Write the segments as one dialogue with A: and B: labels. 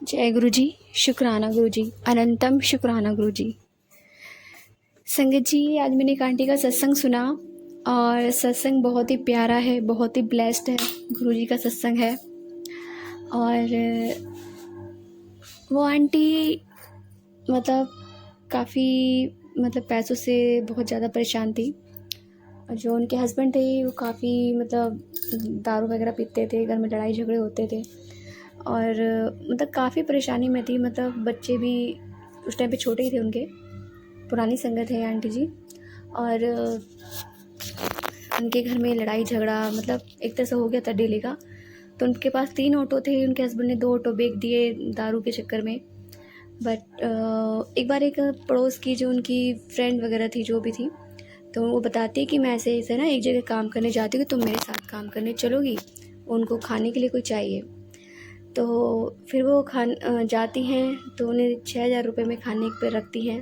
A: जय गुरु जी, शुक्राना गुरु जी, अनंतम शुक्राना गुरु जी। संगत जी, आज मैंने एक आंटी का सत्संग सुना और सत्संग बहुत ही प्यारा है, बहुत ही ब्लेस्ड है। गुरु जी का सत्संग है और वो आंटी मतलब काफ़ी पैसों से बहुत ज़्यादा परेशान थी और जो उनके हस्बैंड थे वो काफ़ी दारू वगैरह पीते थे, घर में लड़ाई झगड़े होते थे और काफ़ी परेशानी में थी। बच्चे भी उस टाइम पे छोटे ही थे उनके। पुरानी संगत है आंटी जी और उनके घर में लड़ाई झगड़ा एक तरह से हो गया था डेली का। तो उनके पास 3 ऑटो थे, उनके हस्बैंड ने 2 ऑटो बेच दिए दारू के चक्कर में। बट एक बार एक पड़ोस की जो उनकी फ्रेंड वगैरह थी, जो भी थी, तो वो बताती है कि मैं ऐसे ऐसे ना एक जगह काम करने जाती हूँ, तुम मेरे साथ काम करने चलोगी। उनको खाने के लिए कोई चाहिए, तो फिर वो जाती हैं तो उन्हें 6,000 रुपये में खाने पे रखती हैं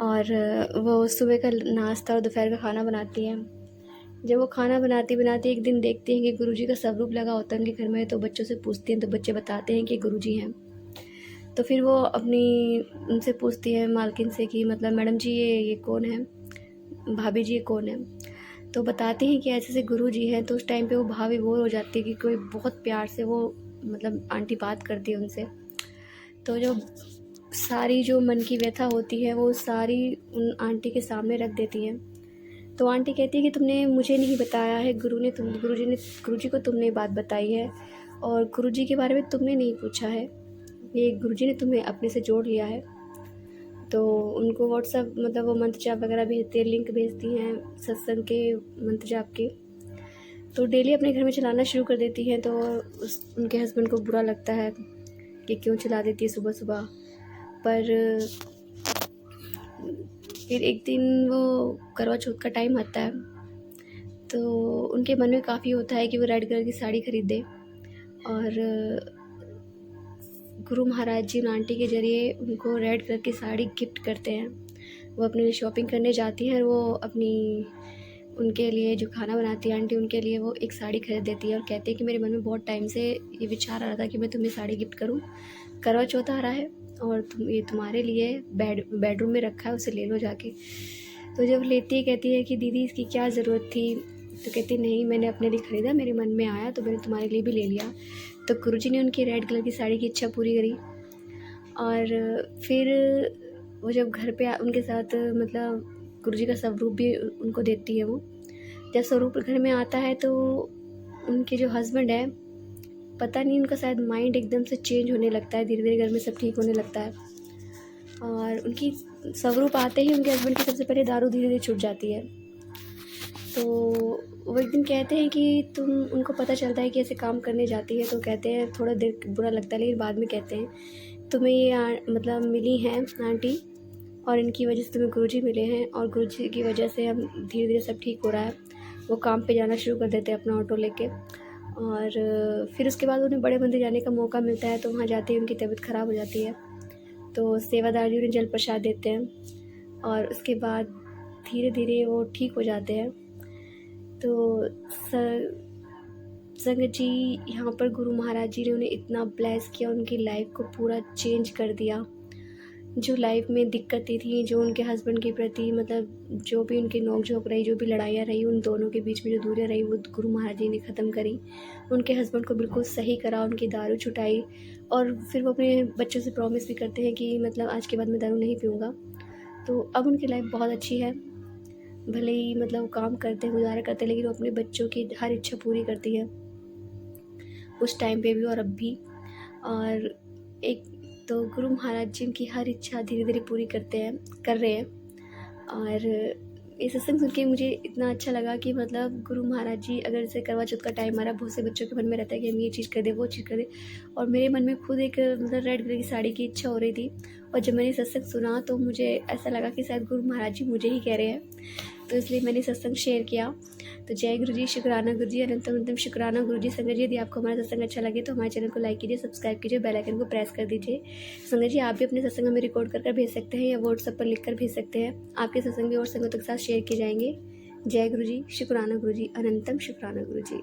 A: और वो सुबह का नाश्ता और दोपहर का खाना बनाती हैं। जब वो खाना बनाती बनाती एक दिन देखती हैं कि गुरुजी का स्वरूप लगा होता है उनके घर में, तो बच्चों से पूछती हैं, तो बच्चे बताते हैं कि गुरुजी हैं। तो फिर वो उनसे पूछती है मालकिन से कि मैडम जी ये कौन है, भाभी जी ये कौन है। तो बताते हैं कि ऐसे ऐसे गुरुजी हैं। तो उस टाइम पे वो भाभी बोर हो जाती है कि कोई बहुत प्यार से वो आंटी बात करती है उनसे। तो जो सारी जो मन की व्यथा होती है वो सारी उन आंटी के सामने रख देती हैं। तो आंटी कहती है कि तुमने मुझे नहीं बताया है, गुरुजी को तुमने बात बताई है और गुरुजी के बारे में तुमने नहीं पूछा है, ये गुरुजी ने तुम्हें अपने से जोड़ लिया है। तो उनको व्हाट्सअप वो मंत्र जाप वगैरह भेजती है, लिंक भेजती हैं सत्संग के मंत्र जाप के। तो डेली अपने घर में चलाना शुरू कर देती हैं। तो उनके हस्बैंड को बुरा लगता है कि क्यों चला देती है सुबह सुबह। पर फिर एक दिन वो करवा चौथ का टाइम आता है, तो उनके मन में काफ़ी होता है कि वो रेड कलर की साड़ी खरीदे और गुरु महाराज जी उन आंटी के ज़रिए उनको रेड कलर की साड़ी गिफ्ट करते हैं। वो अपने लिए शॉपिंग करने जाती हैं और वो उनके लिए जो खाना बनाती है आंटी, उनके लिए वो एक साड़ी खरीद देती है और कहती है कि मेरे मन में बहुत टाइम से ये विचार आ रहा था कि मैं तुम्हें साड़ी गिफ्ट करूं। करवा चौथ आ रहा है और ये तुम्हारे लिए बेडरूम में रखा है, उसे ले लो जाके। तो जब लेती है कहती है कि दीदी इसकी क्या ज़रूरत थी। तो कहती नहीं, मैंने अपने लिए ख़रीदा, मेरे मन में आया तो मैंने तुम्हारे लिए भी ले लिया। तो गुरुजी ने उनकी रेड कलर की साड़ी की इच्छा पूरी करी और फिर वो जब घर पे उनके साथ गुरुजी का स्वरूप भी उनको देती है। वो जब स्वरूप घर में आता है तो उनके जो हस्बैंड है, पता नहीं उनका शायद माइंड एकदम से चेंज होने लगता है, धीरे धीरे घर में सब ठीक होने लगता है और उनकी स्वरूप आते ही उनके हस्बैंड की सबसे पहले दारू धीरे धीरे छूट जाती है। तो वो एक दिन कहते हैं कि उनको पता चलता है कि ऐसे काम करने जाती है। तो कहते हैं, थोड़ा देर बुरा लगता है लेकिन बाद में कहते हैं, तुम्हें ये मिली हैं आंटी और इनकी वजह से तुम्हें गुरुजी मिले हैं और गुरुजी की वजह से हम धीरे धीरे सब ठीक हो रहा है। वो काम पे जाना शुरू कर देते हैं अपना ऑटो लेके और फिर उसके बाद उन्हें बड़े मंदिर जाने का मौका मिलता है। तो वहाँ जाते ही उनकी तबीयत ख़राब हो जाती है। तो सेवादार जी उन्हें जल प्रसाद देते हैं और उसके बाद धीरे धीरे वो ठीक हो जाते हैं। तो संगत जी, यहाँ पर गुरु महाराज जी ने उन्हें इतना ब्लेस किया, उनकी लाइफ को पूरा चेंज कर दिया। जो लाइफ में दिक्कतें थी, जो उनके हस्बैंड के प्रति जो भी उनकी नोक-झोंक रही, जो भी लड़ाइयाँ रही, उन दोनों के बीच में जो दूरियाँ रही, वो गुरु महाराज जी ने ख़त्म करी। उनके हस्बैंड को बिल्कुल सही करा, उनकी दारू छुटाई और फिर वो अपने बच्चों से प्रॉमिस भी करते हैं कि आज के बाद मैं दारू नहीं पीऊँगा। तो अब उनकी लाइफ बहुत अच्छी है। भले ही वो काम करते हैं, गुज़ारा करते हैं, लेकिन वो अपने बच्चों की हर इच्छा पूरी करती है, उस टाइम पे भी और अब भी। और एक तो गुरु महाराज जी उनकी हर इच्छा धीरे धीरे पूरी कर रहे हैं। और ये सत्संग सुन के मुझे इतना अच्छा लगा कि गुरु महाराज जी, अगर जैसे करवा चौथ का टाइम आ रहा, बहुत से बच्चों के मन में रहता है कि हम ये चीज़ कर दें, वो चीज़ कर दें, और मेरे मन में खुद एक रेड कलर की साड़ी की इच्छा हो रही थी। और जब मैंने सत्संग सुना तो मुझे ऐसा लगा कि शायद गुरु महाराज जी मुझे ही कह रहे हैं, तो इसलिए मैंने सत्संग शेयर किया। तो जय गुरु जी, शुक्राना गुरु जी, अनंतम शुक्राना गुरु जी। संगत जी, यदि आपको हमारा सत्संग अच्छा लगे तो हमारे चैनल को लाइक कीजिए, सब्सक्राइब कीजिए, बेल आइकन को प्रेस कर दीजिए। संगत जी, आप भी अपने सत्संग हमें रिकॉर्ड कर भेज सकते हैं या व्हाट्सएप पर लिखकर भेज सकते हैं। आपके सत्संग भी और संगतों के साथ शेयर किए जाएंगे। जय गुरु जी, शुक्राना गुरु जी, अनंतम शुक्राना गुरु जी।